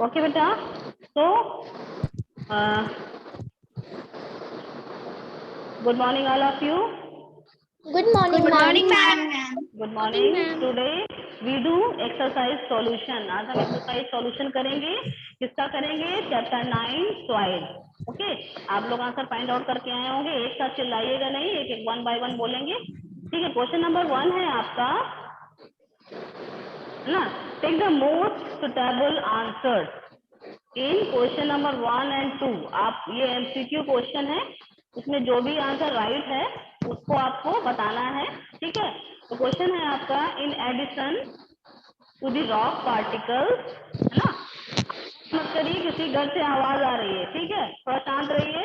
Okay बेटा, तो good morning all of you. Good morning, ma'am. Good morning. Today we do exercise solution. आज हम exercise solution करेंगे। किसका करेंगे? Chapter 9 soil. ओके, आप लोग आंसर फाइंड आउट करके आए होंगे। एक साथ चिल्लाइएगा नहीं, एक एक 1 बाय 1 बोलेंगे। ठीक है, क्वेश्चन नंबर 1 है आपका, है ना? Take the most suitable answer in question number 1 and 2। आप ये एमसीक्यू क्वेश्चन है, इसमें जो भी आंसर राइट है उसको आपको बताना है। ठीक है, तो क्वेश्चन है आपका, in addition to the rock particles, है ना? मत करिए, किसी घर से आवाज आ रही है। ठीक है, थोड़ा शांत रहिए,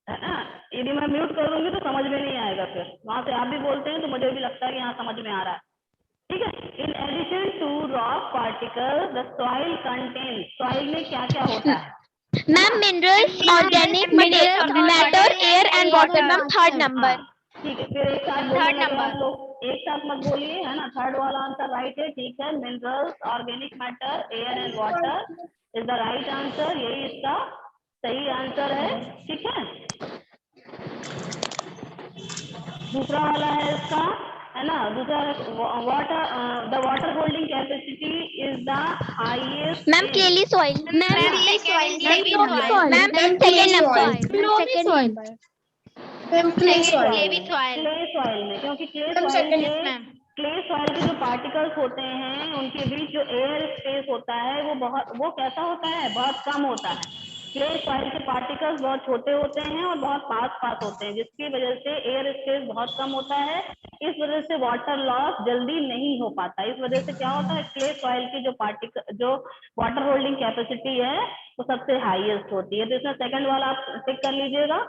है ना? यदि मैं म्यूट कर दूंगी तो समझ में नहीं आएगा, फिर वहां से आप भी बोलते हैं तो मुझे भी लगता है कि हाँ समझ में आ रहा है। ठीक है, in addition to rock particle the soil content, soil में क्या क्या होता है? Ma'am, minerals, organic matter, air and water. Ma'am, third number. ठीक है, फिर एक साथ बोलेंगे तो आप लोग एक साथ मत बोलिए, है ना? थर्ड वाला आंसर राइट है। ठीक है, minerals, organic matter, air and water is the right answer. यही इसका सही आंसर है। ठीक है, दूसरा वाला है इसका, है ना? दूसरा water, the water holding capacity is the highest. Ma'am, clay soil. Ma'am, clay soil. Ma'am, Ma'am, second clay number. soil. Second number. Ma'am, clay soil. Clay soil में, क्योंकि क्ले Ma'am, सॉइल second. के जो particles होते हैं उनके बीच जो air space होता है वो कैसा होता है? बहुत कम होता है। क्ले सॉइल के पार्टिकल्स बहुत छोटे होते हैं और बहुत पास पास होते हैं, जिसकी वजह से एयर स्पेस बहुत कम होता है। इस वजह से वाटर लॉस जल्दी नहीं हो पाता। इस वजह से क्या होता है, क्ले सॉइल की जो वाटर होल्डिंग कैपेसिटी है वो सबसे हाईएस्ट होती है। तो इसमें सेकंड वाला आप टिक कर लीजिएगा,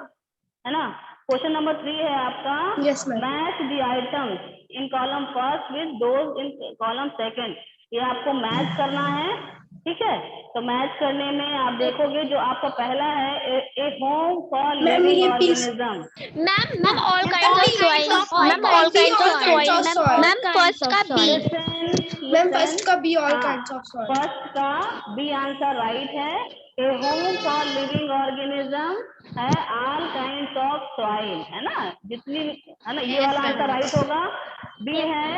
है ना? क्वेश्चन नंबर 3 है आपका, Yes, ma'am. Match the items in column first with those in column second. ये आपको मैच करना है। ठीक है, तो मैच करने में आप देखोगे जो आपका पहला है, ए होम फॉर Ma'am, लिविंग ये piece. Organism. Ma'am, all kinds of soil. Ma'am, all kinds of soil. Ma'am, first का B. Ma'am, first का भी all kinds of soil. First का बी आंसर राइट है। ए होम फॉर लिविंग ऑर्गेनिज्म है all kinds of soil, है ना? जितनी, है ना, ये वाला आंसर राइट होगा। बी है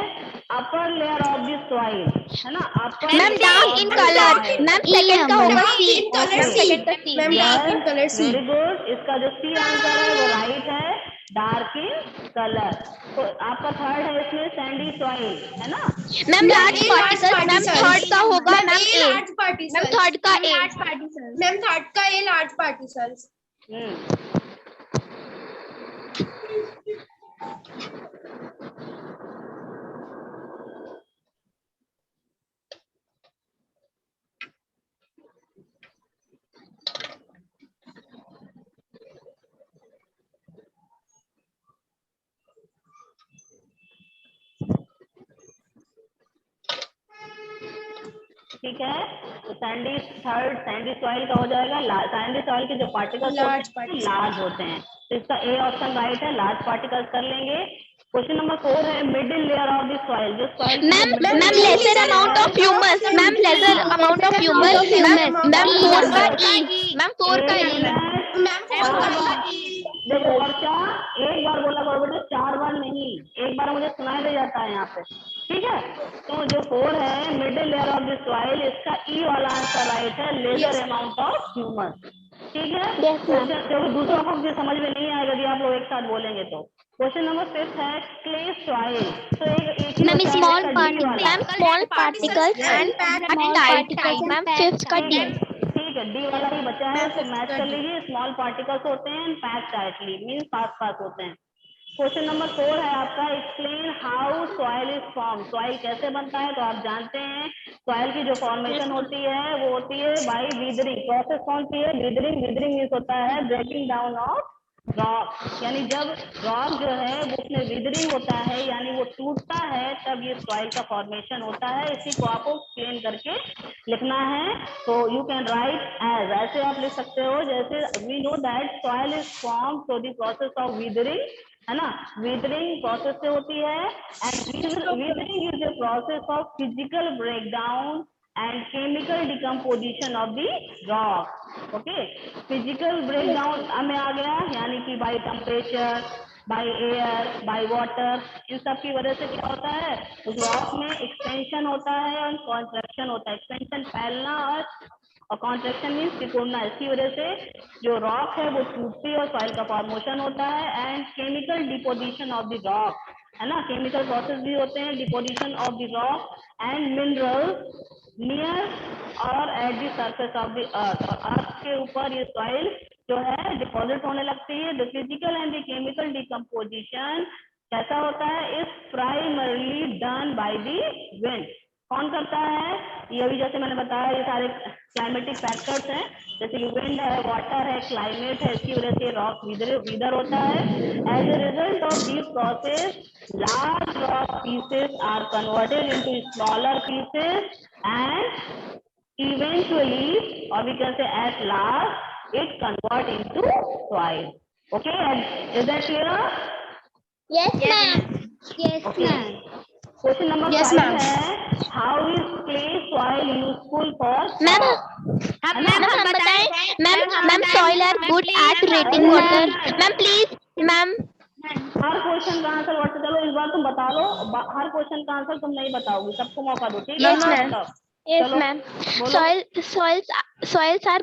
upper layer of the soil, है ना? अपर Ma'am, dark in color. Ma'am, second का होगा C. Ma'am, second का C. Ma'am, dark in color C. Very good, इसका जो सी आंसर है वो राइट है, डार्क इन कलर। तो आपका थर्ड है इसमें सैंडी सॉइल, है ना? Ma'am, large particles. Ma'am, third का होगा Ma'am, ma'am A. large particles. Ma'am, third का A. Ma'am, third का A large particles. ठीक है, तो सैंडी सॉइल का हो जाएगा। सैंडी सॉइल के जो पार्टिकल्स लार्ज होते हैं, तो इसका ए ऑप्शन राइट है, लार्ज पार्टिकल्स कर लेंगे। क्वेश्चन नंबर 4 है middle layer of the soil, जो soil Ma'am, lesser amount of humus. Ma'am, lesser amount of humus. Ma'am, 4 का E. Ma'am, 4 का E. Ma'am, 4 का E. देखो वर्षा, एक बार बोला करो बेटे, 4 बार नहीं, एक बार मुझे सुनाई दे जाता है यहाँ पे। ठीक है, तो जो 4 है middle layer of the soil, इसका ई वाला आंसर राइट है, लेजर अमाउंट ऑफ ह्यूमस। ठीक है, क्योंकि दूसरों को भी समझ में नहीं आएगा यदि आप लोग एक साथ बोलेंगे तो। क्वेश्चन नंबर 5 है क्ले सॉइल। तो एक Ma'am, small particles and particles. Ma'am, fifth का D. ठीक है, डी वाला ही बचा है, तो मैच कर लीजिए। स्मॉल पार्टिकल्स होते हैं, पैक टाइटली मींस पास पास होते हैं। क्वेश्चन नंबर 4 है आपका, explain how soil is form. Soil कैसे बनता है? तो आप जानते हैं सॉइल की जो फॉर्मेशन होती है वो होती है बाय वीदरिंग। प्रोसेस कौन सी है? वीदरिंग। वीदरिंग मीन्स होता है ब्रेकिंग डाउन ऑफ रॉक, यानी जब रॉक जो है वो उसमें विदरिंग होता है, यानी वो टूटता है, तब ये सॉइल का फॉर्मेशन होता है। इसी को आपको एक्सप्लेन करके लिखना है। तो यू कैन राइट एज, ऐसे आप लिख सकते हो जैसे we know that soil is form through the process of weathering, है ना? विदरिंग प्रोसेस से होती है, and weathering is a process of physical breakdown and chemical decomposition of the rock. Okay, physical breakdown हमें आ गया, यानी कि by temperature, by air, by water, इन सब की वजह से क्या होता है, उस रॉक में एक्सपेंशन होता है और कॉन्ट्रैक्शन होता है। एक्सपेंशन फैलना और कॉन्ट्रैक्शन मीन्स सिकुड़ना। इसकी वजह से जो रॉक है वो टूटती है और सॉइल का फॉर्मेशन होता है। And chemical deposition of the rock, है ना, केमिकल प्रोसेस भी होते हैं, deposition of the rock and minerals near और at the surface of the earth. और अर्थ के ऊपर ये सॉइल जो है डिपॉजिट होने लगती है। The physical and the chemical decomposition कैसा होता है, is primarily done by the wind. कौन करता है ये? अभी जैसे मैंने बताया ये सारे क्लाइमेटिक फैक्टर्स हैं, जैसे कि विंड है, वाटर है, क्लाइमेट है, इसकी वजह से रॉक वीदर होता है। As a result of this process large rock pieces are converted into smaller pieces and eventually, or we can say at last, it convert into soil. Okay, and is that clear? Yes, ma'am. Yes, Okay. ma'am. Question number Yes, 5 ma'am. है, how is clay soil useful for ma'am crops? हम बताएं ma'am soil are good at rating water. Ma'am please ma'am her question का answer WhatsApp, चलो इस बार तुम बता लो, हर question का answer तुम नहीं बताओगी, सबको मौका दो, ठीक है? Yes, ma'am. चलो, Yes, चलो, ma'am. बोलो। Soils are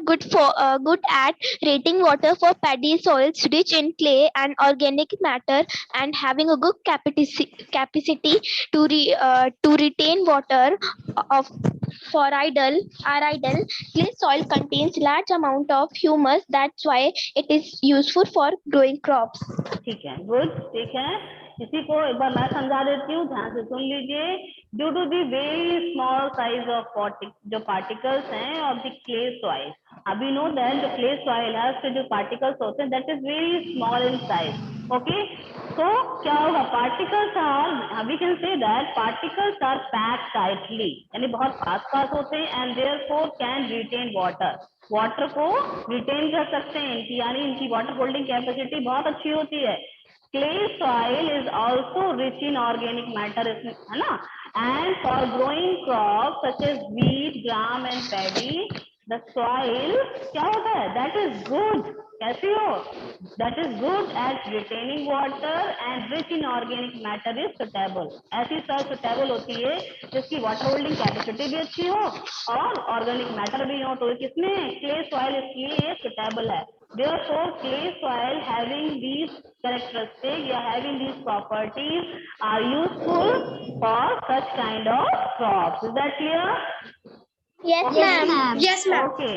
good at rating water for paddy soils rich in clay and organic matter and having a good capacity to retain water of for idle. Clay soil contains large amount of humus. That's why it is useful for growing crops. ठीक है, good, ठीक है। इसी को एक बार मैं समझा देती हूँ, ध्यान से सुन लीजिए। Due to the very small size of जो पार्टिकल्स हैं ऑफ द क्ले सॉइल, अभी नो दैट जो क्ले सॉइल है उसके जो पार्टिकल्स होते हैं that is very small in size. Okay, तो क्या होगा, particles are, we can say that particles are packed tightly, यानी बहुत पास पास होते हैं, and therefore can retain water को रिटेन कर सकते हैं इनकी, यानी इनकी वाटर होल्डिंग कैपेसिटी बहुत अच्छी होती है। clay soil is also rich in organic matter, है ना, and for growing crops such as wheat, gram and paddy, the soil क्या होता है, that is good, कैसी हो, that is good at retaining water and rich in organic matter is suitable। ऐसी soil suitable होती है जिसकी water holding capacity भी अच्छी हो और organic matter भी हो, तो किसमें clay soil इसलिए ये suitable है। Therefore, clay soil having these characteristics or having these properties are useful for such kind of crops. Is that clear? Yes, Okay. ma'am. Yes, ma'am. Okay.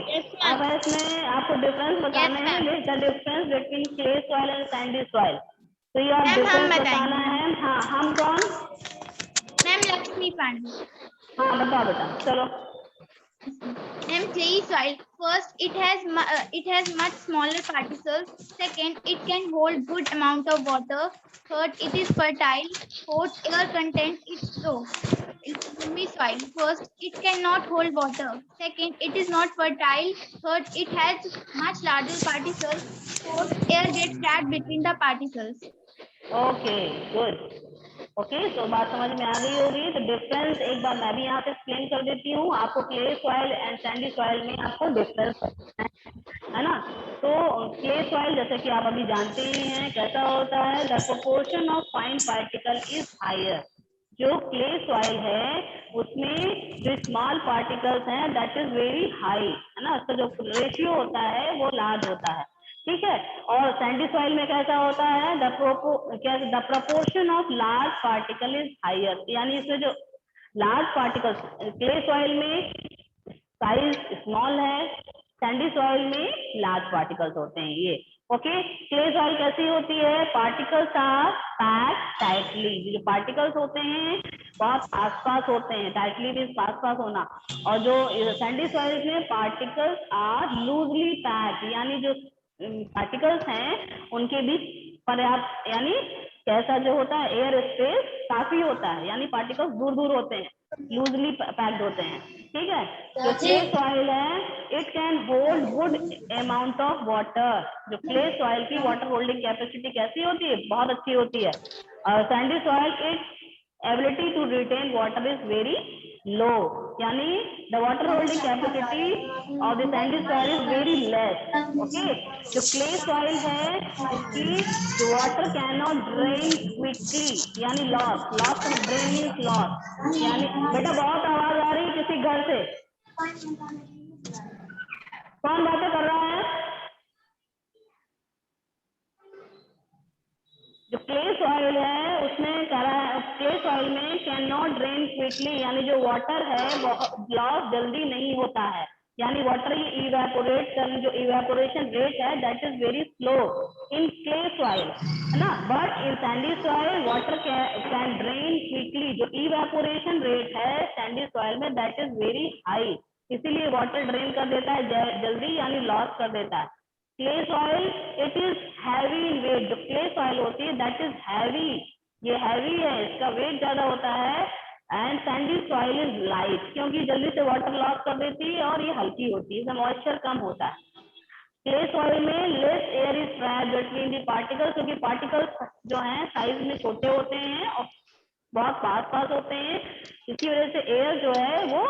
अब इसमें आपको डिफरेंस बताना है, the difference between clay soil and sandy soil. तो ये आप difference बताना है। हाँ, हम कौन? मैम लक्ष्मी पांडे। हाँ, बताओ बेटा, चलो। Ma'am, clay soil. First, it has much smaller particles. Second, it can hold good amount of water. Third, it is fertile. Fourth, air content is low. Loamy soil. First, it cannot hold water. Second, it is not fertile. Third, it has much larger particles. Fourth, air gets trapped between the particles. Okay, good. Okay, तो बात समझ में आ गई होगी। तो difference एक बार मैं भी यहाँ पे एक्सप्लेन कर देती हूँ आपको। Clay soil and Sandy soil में आपको डिफरेंस है ना। तो क्ले सॉइल जैसे कि आप अभी जानते ही हैं कैसा होता है, the proportion of fine particle is higher. जो क्ले सॉइल है उसमें जो स्मॉल पार्टिकल्स हैं दैट इज वेरी हाई, है ना, उसका जो रेशियो होता है वो लार्ज होता है, ठीक है। और सैंडी सॉइल में कैसा होता है, the proportion of large particle is higher, यानी इसमें जो लार्ज पार्टिकल्स, क्ले सॉइल में साइज स्मॉल है, सैंडी सॉइल में लार्ज पार्टिकल्स होते हैं ये। ओके, क्ले सॉइल कैसी होती है, पार्टिकल्स आर पैक्ड टाइटली, जो पार्टिकल्स होते हैं बहुत आस पास होते हैं, टाइटली मीन्स पास पास होना, और जो सैंडी सॉइल में पार्टिकल्स आर लूजली पैक्ड, यानी जो पार्टिकल्स हैं उनके बीच पर्याप्त, यानी कैसा जो होता है एयर स्पेस काफी होता है, यानी पार्टिकल्स दूर दूर होते हैं, लूजली पैक्ड होते हैं, ठीक है। जो क्ले सॉइल है it can hold good amount of water, जो क्ले सॉइल की वाटर होल्डिंग कैपेसिटी कैसी होती है, बहुत अच्छी होती है। और sandy soil it ability to retain water is very low, यानी the water holding capacity of the sandy soil is very less. Okay, जो क्ले सॉइल है इसकी जो water can not drain quickly, यानी लॉस ड्रेन मीन्स लॉस, यानी बेटा बहुत आवाज आ रही है किसी घर से, कौन बातें कर रहा है? जो क्ले सॉइल है उसमें क्ले सॉइल में कैन नॉट ड्रेन क्विकली, यानी जो वाटर है लॉस जल्दी नहीं होता है, यानी वाटर ये इवेपोरेट करने, जो इवेपोरेशन रेट है that is very slow in clay soil, है ना। But in sandy soil water can drain quickly, जो इवेपोरेशन रेट है सैंडी सॉइल में दैट इज वेरी हाई, इसीलिए वाटर ड्रेन कर देता है जल्दी, यानी लॉस कर देता है। Clay soil it is heavy in weight, जो क्ले सॉइल होती है दैट इज हैवी, ये हैवी है, इसका वेट ज्यादा होता है। And Sandy soil is light, क्योंकि जल्दी से वाटर लॉस कर देती है और ये हल्की होती है, इसमें मॉइस्चर कम होता है। क्ले सॉइल में less air is trapped between the particles, क्योंकि पार्टिकल्स जो हैं साइज में छोटे होते हैं और बहुत पास होते हैं, इसी वजह से एयर जो है वो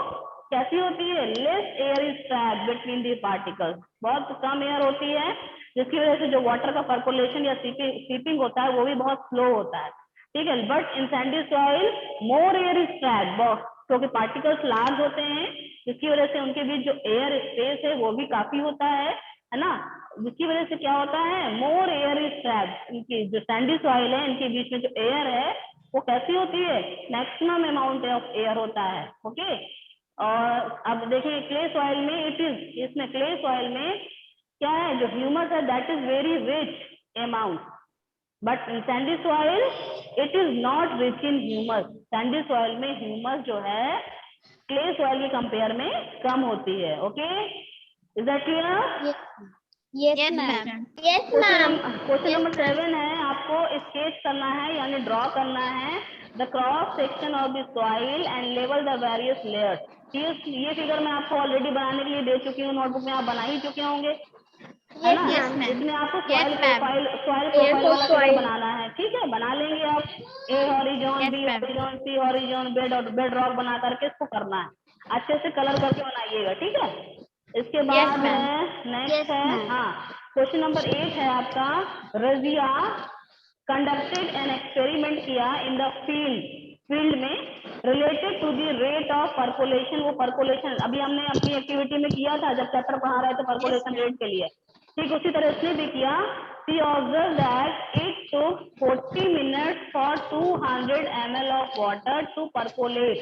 कैसी होती है, less air is trapped between the particles, बहुत कम एयर होती है, जिसकी वजह से जो वाटर का पर्कुलेशन या सीपिंग होता है वो भी बहुत स्लो होता है, ठीक है। But in sandy soil more air is trapped, क्योंकि पार्टिकल्स लार्ज होते हैं, जिसकी वजह से उनके बीच जो एयर स्पेस है वो भी काफी होता है ना, जिसकी वजह से क्या होता है, मोर एयर इज ट्रैप्ड, इनकी जो सैंडी सॉइल है इनके बीच में जो एयर है वो कैसी होती है, मैक्सिमम अमाउंट ऑफ एयर होता है। ओके, और अब देखिए क्ले सॉइल में इट इज, इसमें क्ले सॉइल में क्या है, जो ह्यूमस है that is very rich amount, but in sandy soil it is not rich in humus, Sandy soil में ह्यूमस जो है क्ले सॉइल के कंपेयर में कम होती है। Okay, is that clear? Yes, Yes, ma'am. ma'am. Yes, ma'am. Question number 7 है, आपको sketch करना है यानी ड्रॉ करना है the cross section of the soil and level the various layers. ये फिगर मैं आपको ऑलरेडी बनाने के लिए दे चुकी हूँ, नोटबुक में आप बना ही चुके होंगे, है ना। Yes, ma'am. इसमें आपको Yes, सॉइल ma'am. प्रोफाइल वाला फिगर बनाना है, ठीक है, बना लेंगे आप। A horizon, Yes, B ma'am. Horizon, C horizon, bed rock बना करके इसको करना है, अच्छे से कलर करके बनाइएगा, ठीक है। इसके बाद ma'am. है नेक्स्ट Yes, है, ma'am. हाँ क्वेश्चन नंबर 8 है आपका, रजिया कंडक्टेड एन एक्सपेरिमेंट किया इन द फील्ड में related to the rate of percolation, वो पर्कुलेशन अभी हमने अपनी एक्टिविटी में किया था जब चैप्टर पढ़ा रहे थे पर्कुलेशन रेट के लिए, ठीक उसी तरह इसने भी किया। She observe that it took 40 minutes for 200 ml of water to percolate,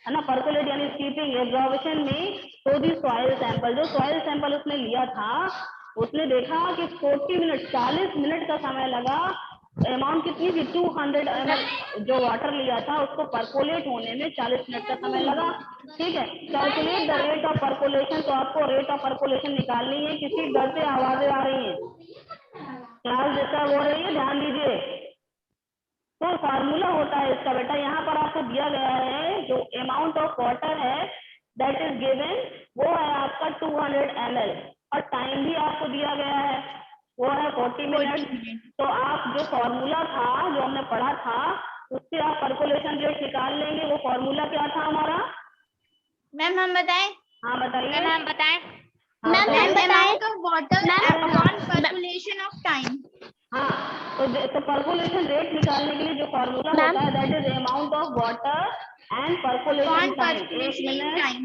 है ना, पर्कुलेट यानी स्टीपिंग एब्जॉर्प्शन में, तो दी सॉइल सैंपल, जो सॉइल सैंपल उसने लिया था उसने देखा कि 40 मिनट 40 मिनट का समय लगा, अमाउंट कितनी थी 200 ml जो वाटर लिया था उसको पर्कुलेट होने में 40 मिनट का समय लगा, ठीक है। Calculate the rate of percolation, तो आपको रेट ऑफ पर्कुलेशन निकालनी है। किसी घर से आवाजें आ रही हैं, क्लास डिस्टर्ब हो रही है, ध्यान दीजिए। तो फार्मूला होता है इसका बेटा, यहाँ पर आपको दिया गया है जो अमाउंट ऑफ वाटर है दैट इज गिवन, वो है आपका 200 ml और टाइम भी आपको दिया गया है वो है 40 मिनट। तो आप जो फॉर्मूला था जो हमने पढ़ा था उससे आप पर्कुलेशन रेट निकाल लेंगे। वो फॉर्मूला क्या था हमारा? मैम हम बताएं? हाँ बताइए। मैम हम बताएं? हाँ, मैम, बताइए। हम बताएं? Amount of water upon percolation of time. हाँ तो पर्कुलेशन रेट निकालने के लिए जो फॉर्मूला होता है that is amount of water and percolation Upon time. एक percolation minute, time.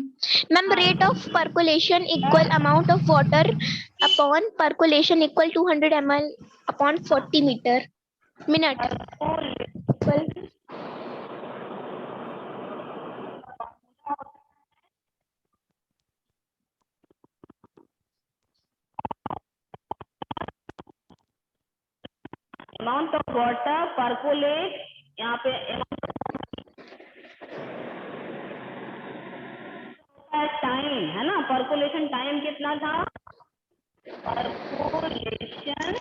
Ma'am, rate of percolation equal amount of water upon percolation equal 200 ml upon 40 minute. Equal. Amount of water percolate, यहाँ पे time है ना, percolation time कितना था? Percolation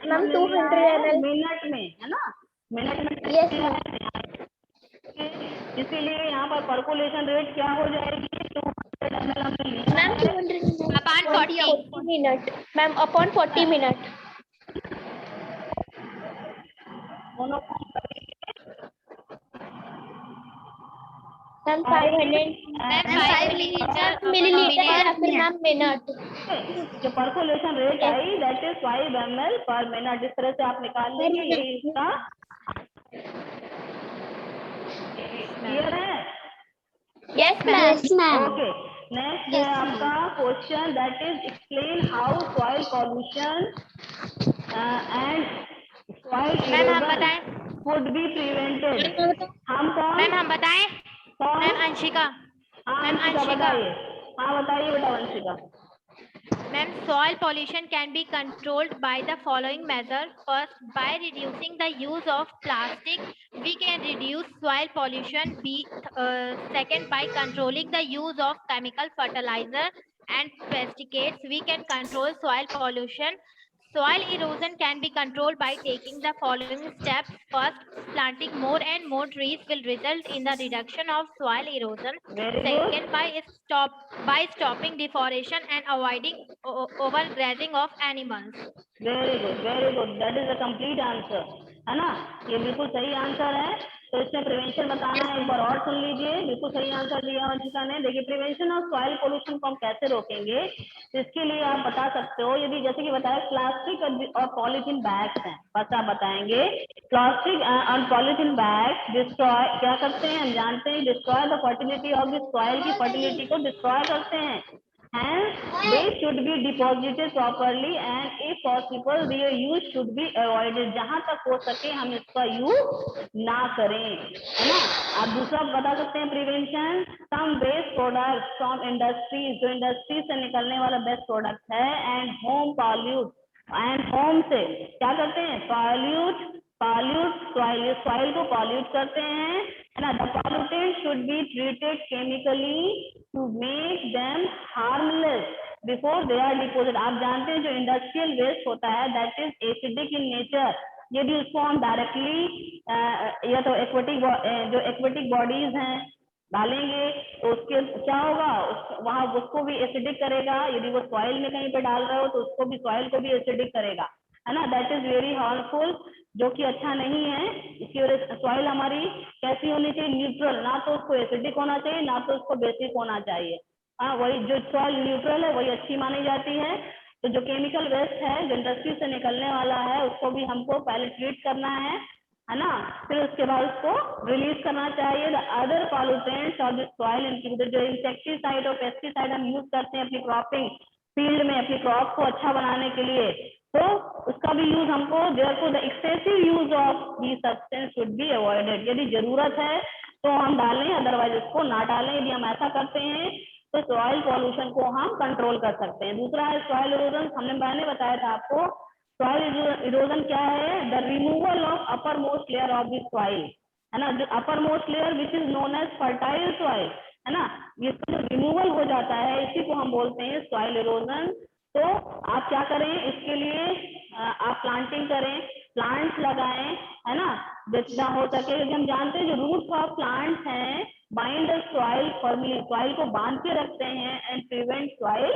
Ma'am, 200 ml. Minute में, है ना, मिनट में। Yes, ma'am. इसीलिए यहाँ पर पर्कुलेशन रेट क्या हो जाएगी? 200 ml हमने लिया Ma'am, है। 200 ml. Upon 40. minute. Ma'am, upon 40 minute. दोनों को करेंगे मैम 500 मिलीलीटर या फिर मैम मिनट। जो percolation rate I that is 5 ml पर मिनट। इस तरह से आप निकाल लेंगे, यही इसका क्लियर है। Yes ma'am. ओके, नेक्स्ट है आपका question that is explain how soil pollution and soil erosion would be prevented. हम कौन? मैम हम बताएं? कौन? मैम अंशिका। हाँ मैम अंशिका अंशिका। बताइए। हाँ बताइए बेटा Anshika. Ma'am, soil pollution can be controlled by the following measures. First, by reducing the use of plastic, we can reduce soil pollution. Second, by controlling the use of chemical fertilizer and pesticides, we can control soil pollution. Soil erosion can be controlled by taking the following steps. First, planting more and more trees will result in the reduction of soil erosion. Very good. Second, by stopping deforestation and avoiding overgrazing of animals. Very good, that is a complete answer, है ना। ये बिल्कुल सही answer है। तो इसमें prevention बताना है, एक बार और सुन लीजिए। बिल्कुल सही आंसर दिया वंशिका ने। देखिए प्रिवेंशन ऑफ सॉइल पोल्यूशन को हम कैसे रोकेंगे, तो इसके लिए आप बता सकते हो, यदि जैसे कि बताया प्लास्टिक और पॉलीथीन बैग्स हैं, बस आप बताएंगे प्लास्टिक और पॉलीथीन बैग डिस्ट्रॉय क्या करते हैं, हम जानते हैं destroy the fertility of the soil की फर्टिलिटी को डिस्ट्रॉय करते हैं। And they should be deposited properly and if possible their use should be avoided। जहां तक हो सके हम इसका यूज ना करें, है ना। आप दूसरा बता सकते हैं prevention, some waste product from industries, जो इंडस्ट्री से निकलने वाला बेस्ट प्रोडक्ट है, and home pollute, and home से क्या करते हैं पॉल्यूट सॉइल को पॉल्यूट करते हैं, है ना। The pollutant should be treated chemically to make them harmless before they are deposit. आप जानते हैं जो इंडस्ट्रियल वेस्ट होता है that is acidic in nature. यदि उसको हम डायरेक्टली या तो एक्वेटिक बॉडीज हैं डालेंगे तो उसके क्या होगा, वहां उसको भी एसिडिक करेगा। यदि वो सॉइल में कहीं पे डाल रहे हो तो उसको भी, सॉइल को भी एसिडिक करेगा, है ना। दैट इज वेरी हार्मफुल, जो कि अच्छा नहीं है। इसकी वजह से सॉइल हमारी कैसी होनी चाहिए, न्यूट्रल, ना तो उसको एसिडिक होना चाहिए ना तो उसको बेसिक होना चाहिए। हाँ, वही जो सॉइल न्यूट्रल है वही अच्छी मानी जाती है। तो जो केमिकल वेस्ट है जो इंडस्ट्री से निकलने वाला है उसको भी हमको पहले ट्रीट करना है ना, फिर उसके बाद उसको रिलीज करना चाहिए। The other pollutants of the soil included, जो इंसेक्टिसाइड और पेस्टिसाइड हम यूज करते हैं अपनी क्रॉपिंग फील्ड में अपनी क्रॉप को अच्छा बनाने के लिए, तो उसका भी यूज हमको, therefore the excessive use of these substance should be avoided. यदि जरूरत है तो हम डालें, अदरवाइज उसको ना डालें। यदि हम ऐसा करते हैं तो सॉइल पॉल्यूशन को हम कंट्रोल कर सकते हैं। दूसरा है सॉइल इरोजन, मैंने बताया था आपको सॉइल इरोजन क्या है, the removal of upper most layer of the soil, है ना। जो upper most layer which is known as fertile soil, है ना, इसका जो रिमूवल हो जाता है इसी को हम बोलते हैं सॉइल इरोजन। तो आप क्या करें इसके लिए, आप प्लांटिंग करें, प्लांट्स लगाएं, है ना, जितना हो सके। हम जानते हैं जो रूट्स ऑफ प्लांट्स हैं bind the soil firmly, soil को बांध के रखते हैं एंड प्रिवेंट सॉइल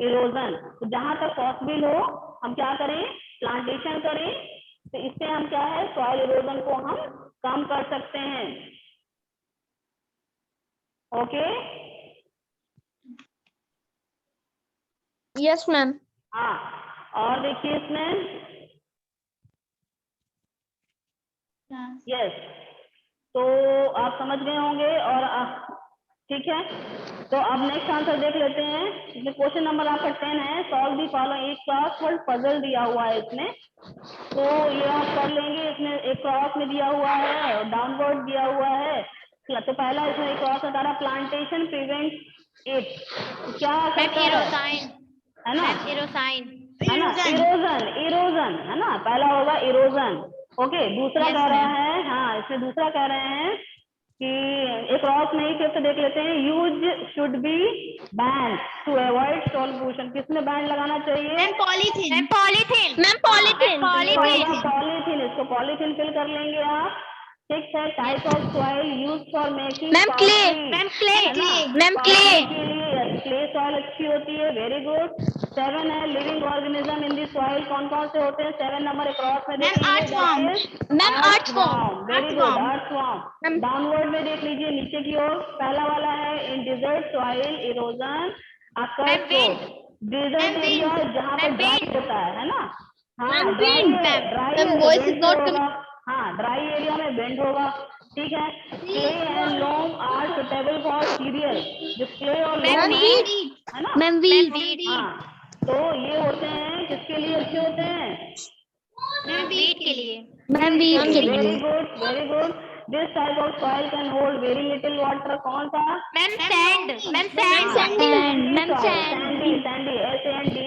इरोजन। तो जहां तक पॉसिबल हो हम क्या करें, प्लांटेशन करें, तो इससे हम क्या है सॉइल इरोजन को हम कम कर सकते हैं। Okay, yes ma'am. हाँ, और देखिए इसमें यस, तो आप समझ गए होंगे और ठीक है। तो अब नेक्स्ट आंसर देख लेते हैं। इसमें क्वेश्चन नंबर आपका 10 है, सॉल्व दी फॉलोइंग। एक क्रॉसवर्ड पजल दिया हुआ है इसमें, तो ये आप कर लेंगे। इसमें एक क्रॉस में दिया हुआ है और डाउनवर्ड दिया हुआ है। तो पहला इसमें एक क्रॉस बता रहा प्लांटेशन प्रिवेंट इट, क्या करता है ना, इरोसाइन, है ना, इरोजन, है ना, पहला होगा इरोजन। ओके, दूसरा कह रहे हैं, हाँ इसमें दूसरा कह रहे हैं कि एक क्रॉस नहीं, फिर से देख लेते हैं, use should be ban to avoid soil pollution. किसमें बैन लगाना चाहिए, पॉलीथीन, पॉलीथीन, इसको पॉलीथीन फिल कर लेंगे आप। ठीक है, type of soil use for making clay के लिए क्ले सॉइल अच्छी होती है, वेरी गुड। 7 है living organism in the soil, कौन कौन से होते हैं? 7 नंबर अक्रॉस में देखेंगे, earthworm. Earthworm, very good, Earthworm. Earthworm. Downward में देख लीजिए नीचे की ओर, पहला वाला है in desert soil erosion occurs wind. Desert area जहाँ पर ड्राई होता है ना, हाँ dry dry voice is not होगा, हाँ ड्राई एरिया में बेंड होगा, ठीक है। Clay and loam are suitable for cereal, जो क्ले और लोम है ना, मैम वीट। हाँ, तो ये होते हैं किसके लिए अच्छे होते हैं? वीट के लिए। मैम वीट के वेरी लिए। Good, very good. This type of soil can hold very little water, कौन सा? Ma'am sand, ma'am sand. Ma'am Sandy, Sandy, SAND,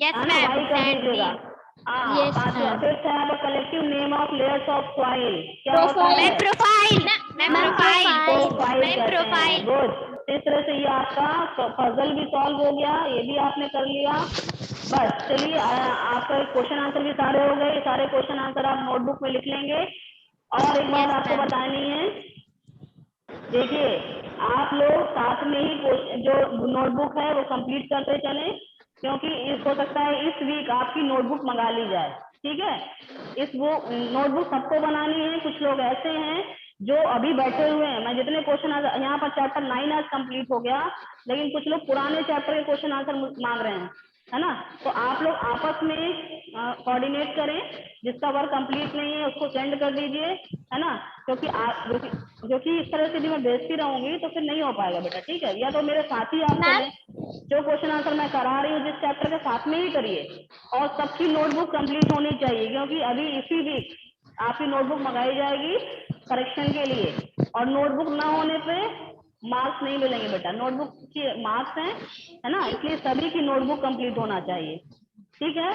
Yes, है ना, ma'am, वाई कर sandy. दीजिएगा। Yes, पांचवा, ma'am. फिफ्थ है आपका collective name of layers of soil, क्या होता है? Ma'am profile, ma'am profile, profile ma'am कहते हैं, प्रोफाइल। गुड। इस तरह से ये आपका पजल भी सॉल्व हो गया, ये भी आपने कर लिया। बस चलिए, आपका क्वेश्चन आंसर भी सारे हो गए, सारे क्वेश्चन आंसर आप नोटबुक में लिख लेंगे। और एक बात आपको बतानी है, देखिए आप लोग साथ में ही जो नोटबुक है वो कंप्लीट करते चलें, क्योंकि हो सकता है इस वीक आपकी नोटबुक मंगा ली जाए, ठीक है। इस वो नोटबुक सबको बनानी है, कुछ लोग ऐसे हैं जो अभी बैठे हुए हैं, मैं जितने क्वेश्चन आंसर यहाँ पर चैप्टर 9 आज कंप्लीट हो गया, लेकिन कुछ लोग पुराने चैप्टर के क्वेश्चन आंसर मांग रहे हैं, है ना। तो आप लोग आपस में कोऑर्डिनेट करें, जिसका वर्क कंप्लीट नहीं है उसको सेंड कर दीजिए, है ना, क्योंकि आप जो कि इस तरह से भी मैं भेजती रहूंगी तो फिर नहीं हो पाएगा बेटा, ठीक है। या तो मेरे साथ ही आप चलें, जो क्वेश्चन आंसर मैं करा रही हूँ जिस चैप्टर के साथ में ही करिए, और सबकी नोटबुक कंप्लीट होनी चाहिए, क्योंकि अभी इसी वीक आपकी नोटबुक मंगाई जाएगी करेक्शन के लिए, और नोटबुक ना होने पे मार्क्स नहीं मिलेंगे बेटा, नोटबुक के मार्क्स हैं, है ना, इसलिए सभी की नोटबुक कंप्लीट होना चाहिए, ठीक है।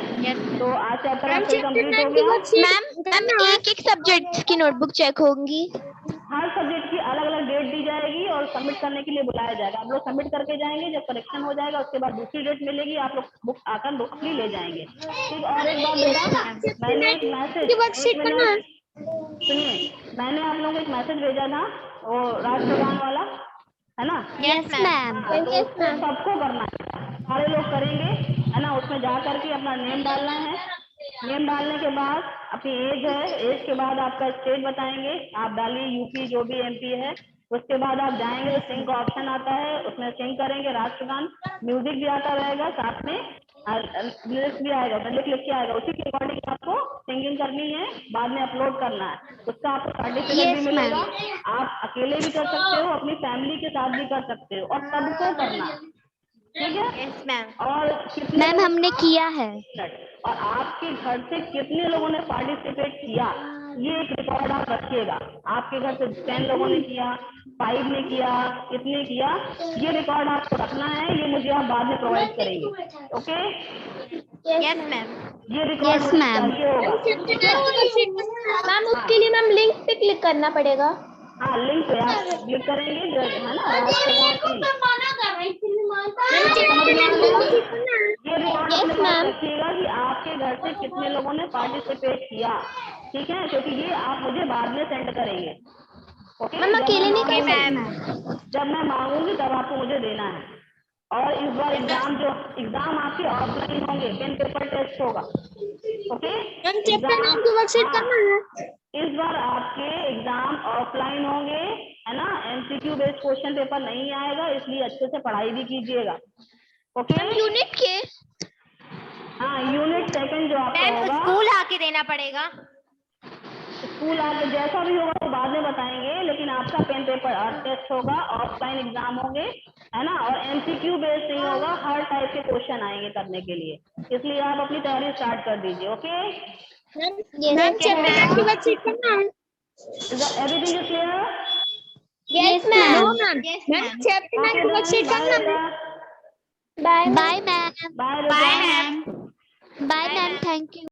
तो आज चैप्टर आपका कंप्लीट हो गया। मैम एक सब्जेक्ट की नोटबुक चेक होंगी। हर सब्जेक्ट की अलग अलग डेट दी जाएगी और सबमिट करने के लिए बुलाया जाएगा, आप लोग सबमिट करके जाएंगे, जब करेक्शन हो जाएगा उसके बाद दूसरी डेट मिलेगी, आप लोग बुक आकर बुक अपनी ले जाएंगे, ठीक। और एक बात बेटा, मैंने एक मैसेज, एक मिनट सुनिए, मैंने आप लोगों को एक मैसेज भेजा था, वो राष्ट्रगान वाला, है ना। Yes ma'am. तो उसको सबको करना है, सारे लोग करेंगे, है ना। उसमें जा करके अपना नेम डालना है, नेम डालने के बाद अपनी एज है, एज के बाद आपका स्टेट बताएंगे, आप डालिए यूपी जो भी MP है, उसके बाद आप जाएंगे तो सिंग का ऑप्शन आता है, उसमें सिंग करेंगे राष्ट्रगान, म्यूजिक भी आता रहेगा साथ में, लिरिक्स भी आएगा, लिख के आएगा, उसी के अकॉर्डिंग आपको सिंगिंग करनी है, बाद में अपलोड करना है, उसका आपको सर्टिफिकेट भी मिलेगा। आप अकेले भी कर सकते हो, अपनी फैमिली के साथ भी कर सकते हो, और सबको करना है, ठीक है। Yes ma'am. और मैम हमने किया है। और आपके घर से कितने लोगों ने पार्टिसिपेट किया, ये एक रिकॉर्ड आप रखिएगा, आपके घर से 10 लोगों ने किया, 5 ने किया, कितने किया, ये रिकॉर्ड आपको रखना है, ये मुझे आप बाद में प्रोवाइड करेंगे, ओके। Yes ma'am. ये रिकॉर्ड Yes, मुझे ma'am. चाहिए होगा। मैम उसके लिए मैम लिंक पे क्लिक करना पड़ेगा। हाँ, लिंक पे आप क्लिक करेंगे, है ना, राष्ट्रगान की। ये रिकॉर्ड Yes, अपने पास ma'am. रखिएगा कि आपके घर से कितने लोगों ने पार्टिसिपेट किया, ठीक है, क्योंकि ये आप मुझे बाद में सेंड करेंगे, ओके। मैम अकेले नहीं कर मैम। सकते। जब मैं मांगूंगी तब आपको मुझे देना है। और इस बार एग्जाम आपके ऑफलाइन होंगे, पेन पेपर टेस्ट होगा, ओके। इस बार आपके एग्जाम ऑफलाइन होंगे, है ना, MCQ बेस्ड क्वेश्चन पेपर नहीं आएगा, इसलिए अच्छे से पढ़ाई भी कीजिएगा, ओके। यूनिट के हाँ, यूनिट सेकंड जो आपका मैम होगा, स्कूल आके देना पड़ेगा। स्कूल आके जैसा भी होगा वो बाद में बताएंगे, लेकिन आपका पेन पेपर टेस्ट होगा, ऑफलाइन एग्जाम होंगे, है ना, और MCQ बेस्ड नहीं होगा, हर टाइप के क्वेश्चन आएंगे करने के लिए, इसलिए आप अपनी तैयारी स्टार्ट कर दीजिए, okay. Everything is clear? Yes ma'am. Yes ma'am. Bye ma'am. Bye bye ma'am. Bye ma'am. Thank you.